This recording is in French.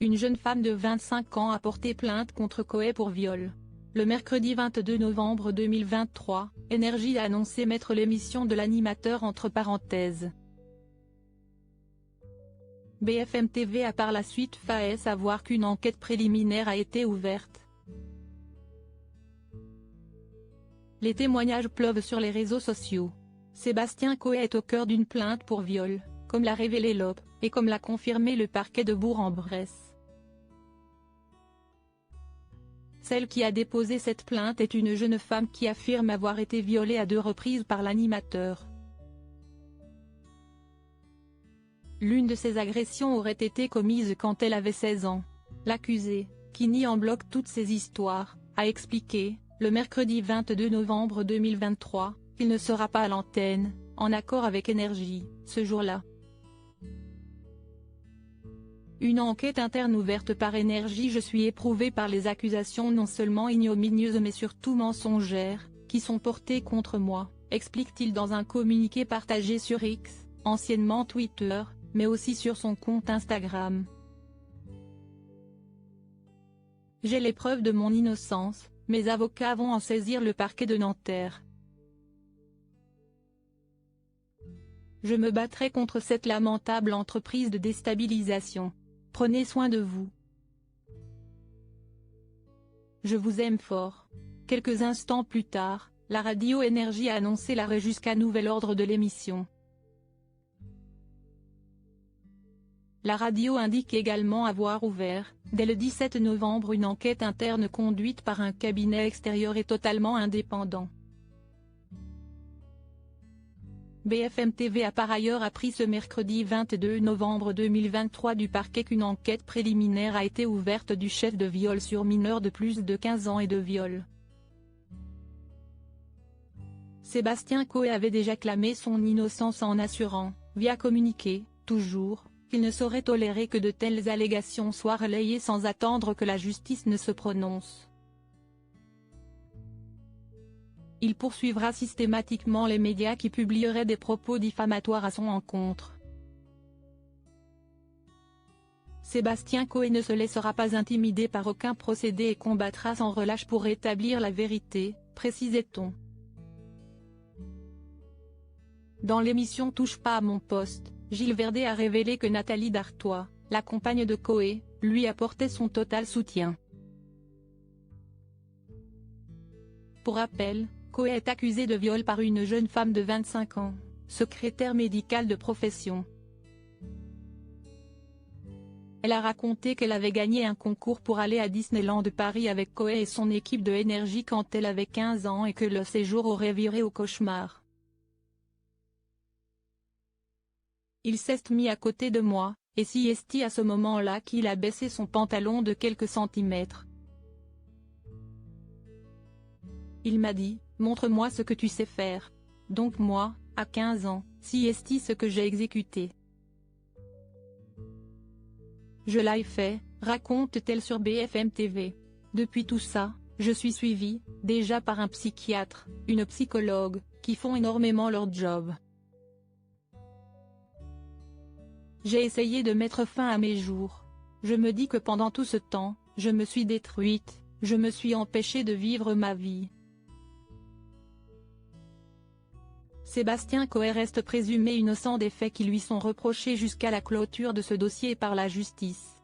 Une jeune femme de 25 ans a porté plainte contre Coé pour viol. Le mercredi 22 novembre 2023, Énergie a annoncé mettre l'émission de l'animateur entre parenthèses. BFM TV a par la suite fait savoir qu'une enquête préliminaire a été ouverte. Les témoignages pleuvent sur les réseaux sociaux. Sébastien Coé est au cœur d'une plainte pour viol, comme l'a révélé l'Op, et comme l'a confirmé le parquet de Bourg-en-Bresse. Celle qui a déposé cette plainte est une jeune femme qui affirme avoir été violée à 2 reprises par l'animateur. L'une de ces agressions aurait été commise quand elle avait 16 ans. L'accusé, qui nie en bloc toutes ces histoires, a expliqué, le mercredi 22 novembre 2023, qu'il ne sera pas à l'antenne, en accord avec Énergie, ce jour-là. Une enquête interne ouverte par Énergie. Je suis éprouvé par les accusations non seulement ignominieuses mais surtout mensongères, qui sont portées contre moi, explique-t-il dans un communiqué partagé sur X, anciennement Twitter, mais aussi sur son compte Instagram. J'ai les preuves de mon innocence, mes avocats vont en saisir le parquet de Nanterre. Je me battrai contre cette lamentable entreprise de déstabilisation. Prenez soin de vous. Je vous aime fort. Quelques instants plus tard, la radio Énergie a annoncé l'arrêt jusqu'à nouvel ordre de l'émission. La radio indique également avoir ouvert, dès le 17 novembre, une enquête interne conduite par un cabinet extérieur et totalement indépendant. BFM TV a par ailleurs appris ce mercredi 22 novembre 2023 du parquet qu'une enquête préliminaire a été ouverte du chef de viol sur mineur de plus de 15 ans et de viol. Sébastien Coé avait déjà clamé son innocence en assurant, via communiqué, toujours, qu'il ne saurait tolérer que de telles allégations soient relayées sans attendre que la justice ne se prononce. Il poursuivra systématiquement les médias qui publieraient des propos diffamatoires à son encontre. Sébastien Coé ne se laissera pas intimider par aucun procédé et combattra sans relâche pour rétablir la vérité, précisait-on. Dans l'émission Touche pas à mon poste, Gilles Verdet a révélé que Nathalie Dartois, la compagne de Coé, lui apportait son total soutien. Pour rappel, Coé est accusé de viol par une jeune femme de 25 ans, secrétaire médicale de profession. Elle a raconté qu'elle avait gagné un concours pour aller à Disneyland de Paris avec Coé et son équipe de Énergie quand elle avait 15 ans et que le séjour aurait viré au cauchemar. Il s'est mis à côté de moi, et si est à ce moment-là qu'il a baissé son pantalon de quelques centimètres. Il m'a dit, montre-moi ce que tu sais faire. Donc moi, à 15 ans, si est ce que j'ai exécuté. Je l'ai fait, raconte-t-elle sur BFM TV. Depuis tout ça, je suis suivie, déjà par un psychiatre, une psychologue, qui font énormément leur job. J'ai essayé de mettre fin à mes jours. Je me dis que pendant tout ce temps, je me suis détruite, je me suis empêchée de vivre ma vie. Sébastien Coé reste présumé innocent des faits qui lui sont reprochés jusqu'à la clôture de ce dossier par la justice.